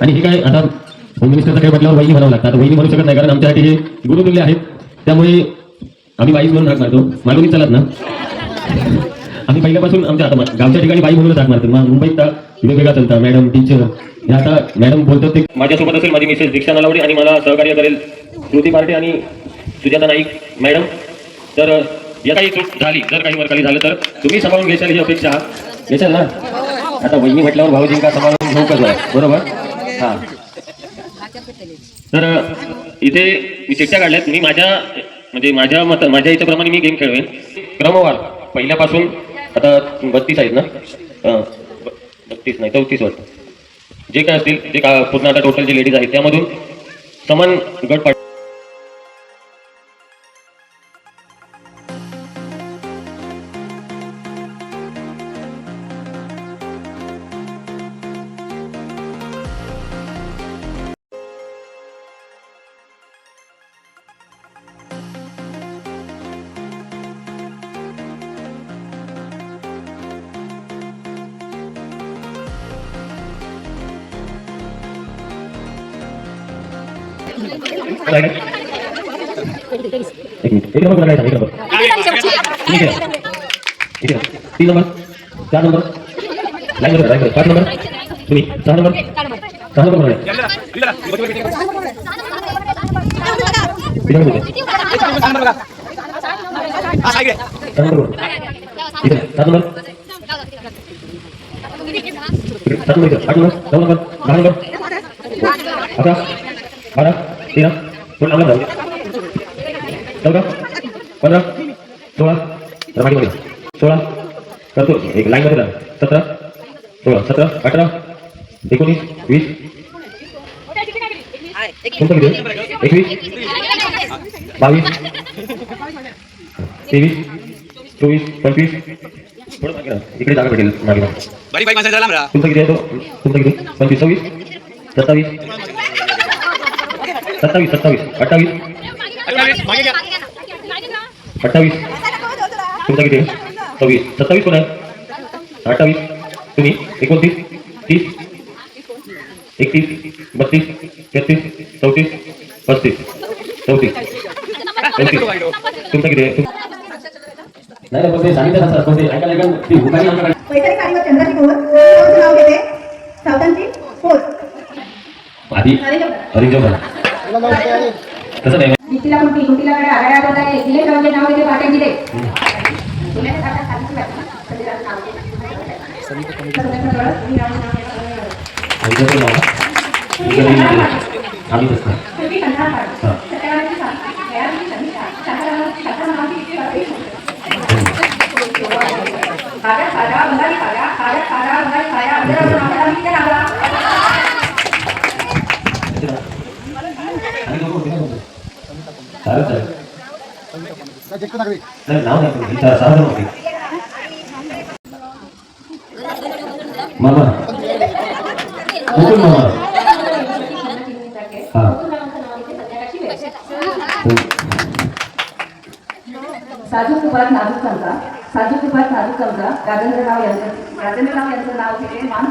आणि हे काय आता होम मिनिस्टरचं काय म्हटल्यावर वहिनी म्हणावं लागतं. आता वहिनी म्हणू शकत नाही कारण आमच्यासाठी हे गुरुतुल्य आहेत. त्यामुळे आम्ही बाईच म्हणून हाक मारतो. मालवणी चालत ना आम्ही पहिल्यापासून आमच्या आता गावच्या ठिकाणी बाई म्हणूनच हाक मारतो. मुंबईत वेगवेगळा चालतं मॅडम टीचर. हे आता मॅडम बोलतो ते माझ्यासोबत असेल माझी मिसेस दीक्षा नलावडे आणि मला सहकार्य करेल श्रुती पार्टे आणि सुजाता नाईक मॅडम. तर या काही चूक झाली जर काही वरखाली झालं तर तुम्ही सांभाळून घेशाल ही अपेक्षा घेशाल ना. आता वहिनी म्हटल्यावर भाऊजींका सांभाळून घेऊ कसं आहे बरोबर. हां तर इथे मी चिठ्ठ्या काढल्यात. मी माझ्या म्हणजे माझ्या याच्याप्रमाणे मी गेम खेळवेन क्रमवार पहिल्यापासून. आता 32 आहेत ना 32 नाही 34 वाटतं जे काय असतील ते पूर्ण आता टोटल जे लेडीज आहेत त्यामधून समान गट पाड. एक नंबर एक number 3 number 4 number line 5 number तुम्ही 6 नंबर 6 नंबर करतो एक लाइन मध्ये 17 16 17 18 19 20 21 22 23 24 25 थोडं मागे राहा इकडे जागा भेटेल मागे बारीक बारीक माणसाला लांब राहा. तुमचं किती आहे तो तुमचं किती 25 26 27 27 28 28 तुमचा किती आहे 26 27 कोण आहे 28 तुम्ही 29 30 31 32 33 34 35 34 तुमचा किती आहे नाही पण ते सांगितलं असं पण ते ऐकायला ऐका ती हुकानी आमच्याकडे वैचारिक कार्य चंद्राची भवन कोणतं नाव घेते सावतांची फोर आधी हरिजन कसं नाही नीतीला कोणती कुटीला कडे आगाया बोलाय दिले जाऊन नाव घेते पाटे दिले पुण्याच्या खाता खालीची वाटतं सगळ्यांना नाव आम्ही तसं तुम्ही कंटाळ पाडा सत्यावाची सांगता तयारीची समीक्षा शास्त्रनामाची किती वाटते खाजा खाजा बंगाली खाजा खाजा खाजा बंगाली खाजा अंदर नावाला किती नावला मामा मामा साजूक तुपात नाजूक चमचा साजूक तुपात नाजूक चमचा राजेंद्रराव यांचं नाव घेते मान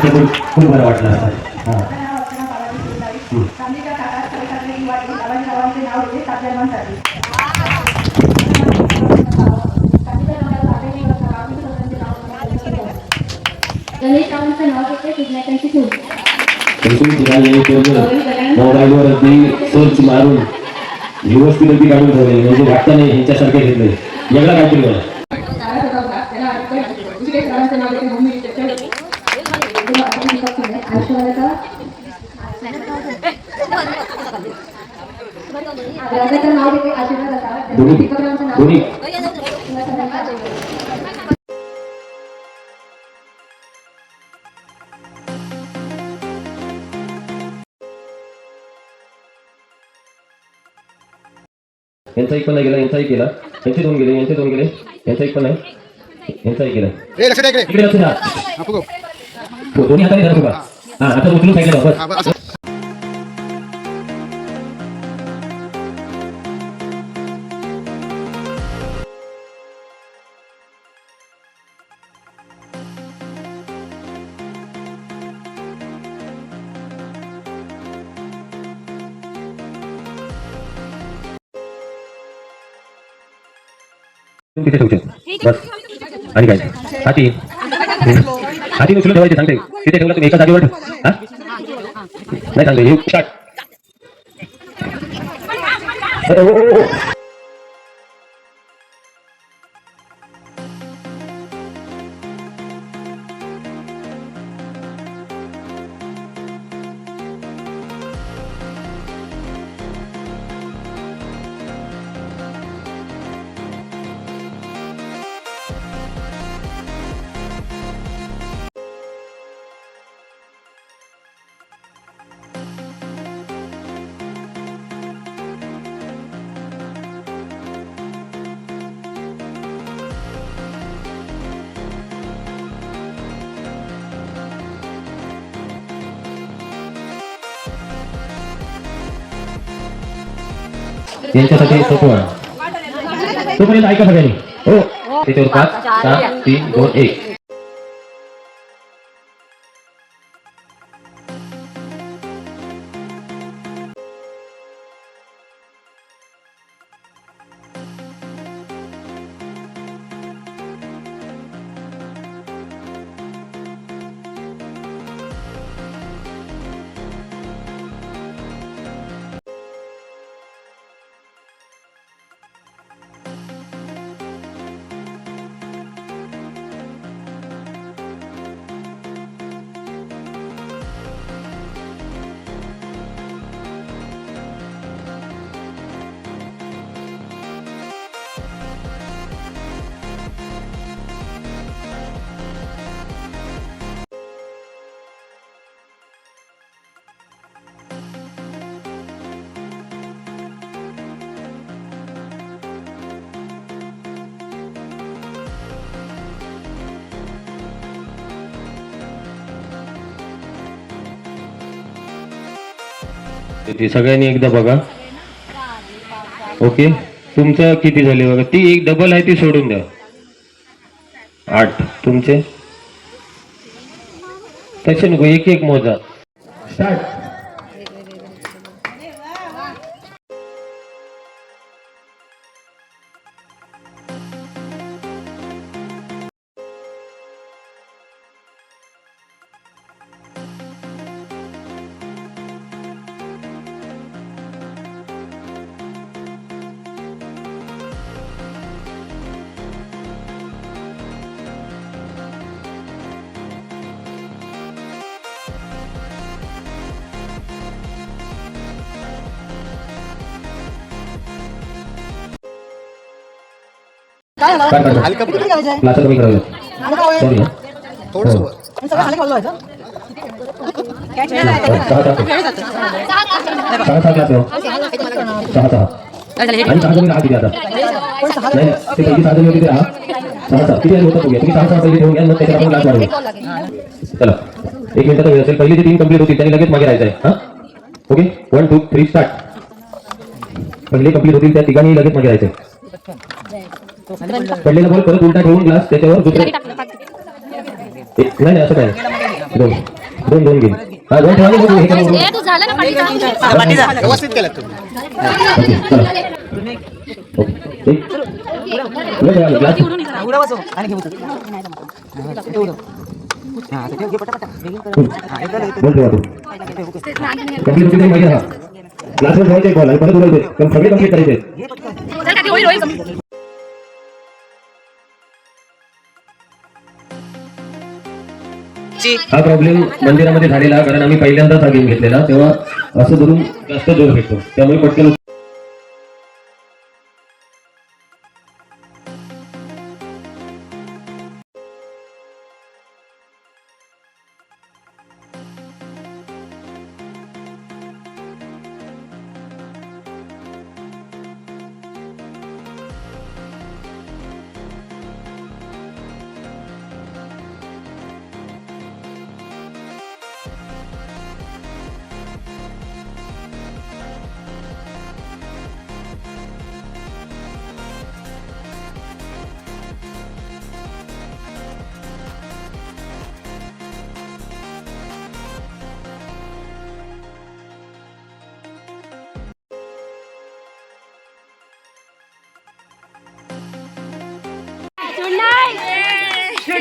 तुमचा खूप बरं वाटलं असतं. मोबाईलवर अगदी सर्च मारून व्यवस्थित अगदी काढून ठेवले म्हणजे वाटतं नाही ह्यांच्यासारखे घेतले वेगळा काहीतरी मला दोन्ही यांचा एक पण नाही गेला यांचा एक गेला यांचे दोन गेले यांचे दोन गेले यांचा एक पण नाही यांचाही केलं. रे लक्ष द्या इकडे. इकडे लक्ष द्या. हा, फुगव. हो, दोन्ही हाताने धरा फुगा. हा, आता उचलून साईडला लावा, हा, बस. बस. तिथे ठेवते बस. आणि काय हाती हाती उचलून ठेवायचे सांगते. तिथे ठेवलं तुम्ही एका जागेवर ठेव. हा नाही सांगते हे स्टार्ट. अरे हो हो हो. यांच्यासाठी सोपं आहे. तोपर्यंत ऐका सगळ्यांनी. हो त्याच्यावर 5 4 3 2 1. ते सगळ्यांनी एकदा बघा. ओके तुमचं किती झाले बघा. ती एक डबल आहे ती सोडून द्या. 8 तुमचे तसे नको एक एक मोजा. स्टार्ट. हलका पुढे. क्लास कमी करायला सॉरी. थोडंसं वर. सहा क्लास आणि 6 जणी राहत आता. नाही ते पहिली 6 जणी होती ते राहा. 6 किती होतं बघूया. तुम्ही 6 पहिले ठेवून घ्या मग त्याच्यात आपण क्लास वाढवू. चला 1 मिनिट तर असेल. पहिली जी 3 कंप्लीट होती त्यांनी लगेच मागे राहायचं आहे. हा ओके 1 2 3 स्टार्ट. पहिले कंप्लीट होतील त्या ठिकाणी लगेच मागे राहायचं. पडलेला बॉल परत उलटा ठेवून ग्लास त्याच्यावर दुसरे नाही असं काय 2 गेम. हा 2 ठेवा मग हे करून व्यवस्थित केलं तुम्ही. ओके चला ओके ग्लास बॉल ठेवा तू कंप्लीट होती माहिती हा ग्लासवर ठेवायचे बॉल आणि परत उडवायचे सगळे कंप्लीट करायचे. हा प्रॉब्लेम मंदिरामध्ये झालेला कारण आम्ही पहिल्यांदाच हा गेम घेतलेला तेव्हा असं धरून जास्त जोर भेटतो त्यामुळे पटकन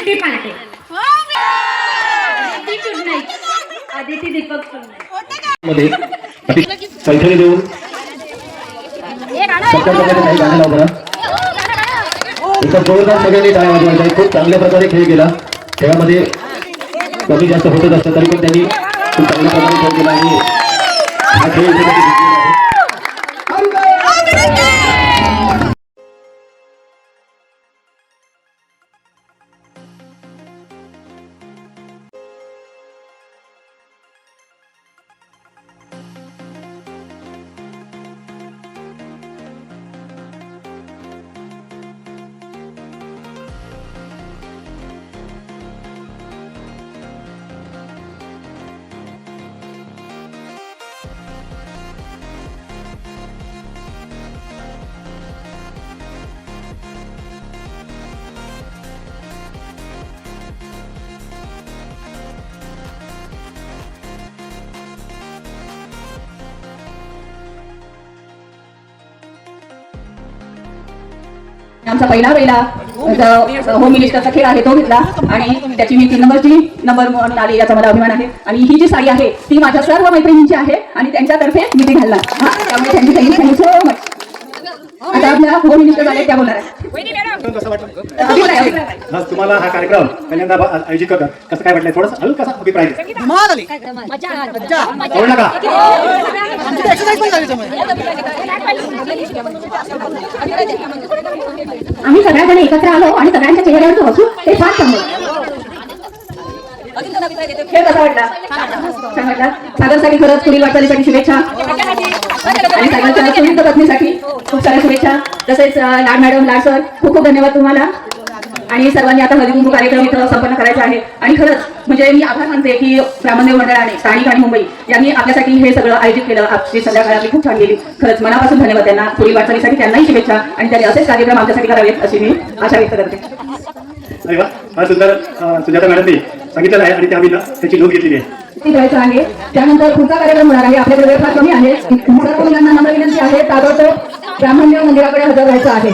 किट्टी पार्टी आदिती दीपक सुरनाईक मध्ये पैठणी देऊन सत्तर प्रकारे काही गाणं लावलं. एका जोरदार सगळ्यांनी टाळ्या वाजवायच्या. खूप चांगल्या प्रकारे खेळ केला. खेळामध्ये कमी जास्त होतच असतं तरी पण त्यांनी खूप चांगल्या प्रकारे खेळ केला आणि हा खेळ इथे त्यांनी जिंकलेला आहे. आमचा पहिला होम मिनिस्टरचा खेळ आहे तो घेतला आणि त्याची मी 3 नंबर म्हणून आली याचा मला अभिमान आहे. आणि ही जी साडी आहे ती माझ्या सर्व मैत्रिणींची आहे आणि त्यांच्यातर्फे मी ती घालणार. त्यामुळे थँक्यू सो मच. आता आपल्या होम मिनिस्टर झाले त्या बोलणार आहे. कसं वाटलं आज तुम्हाला हा कार्यक्रम पहिल्यांदा आयोजित करतात कसं काय वाटलं थोडंसं हलकं कसा अभिप्राय आवडला का आम्ही सगळ्याजण एकत्र आलो आणि सगळ्यांच्या चेहऱ्यावरचं हसू ते फार चांगलं. खेळ कसा वाटला? छान वाटला. सागरसाठी खरंच पुढील वाटचालीसाठी शुभेच्छा आणि सागरच्या सुनील पत्नीसाठी खूप साऱ्या शुभेच्छा. तसेच लाड मॅडम, लाड सर, खूप खूप धन्यवाद तुम्हाला. आणि सर्वांनी आता हळदी कुंकू कार्यक्रम इथं संपन्न करायचा आहे. आणि खरंच म्हणजे मी आभार मानते की ब्राह्मणदेव मंडळाने स्थानिक आणि मुंबई यांनी आपल्यासाठी हे सगळं आयोजित केलं. आपली संध्याकाळ आपली खूप छान गेली. खरंच मनापासून धन्यवाद त्यांना. पुढील वाटचालीसाठी त्यांनाही शुभेच्छा आणि त्यांनी असेच कार्यक्रम आमच्यासाठी करावेत अशी मी आशा व्यक्त करते. अरे वा फार सुंदर सुजाता मॅडमने सांगितलेलं आहे आणि त्या आम्ही त्याची नोंद घेतलेली आहे. ती करायचं आहे. त्यानंतर पुढचा कार्यक्रम होणार आहे. आपल्याकडे वेळ फार कमी आहे. सर्व मुलांना नम्र विनंती आहे ताबडतोब ब्राह्मणदेव मंदिराकडे हजर राहायचं आहे.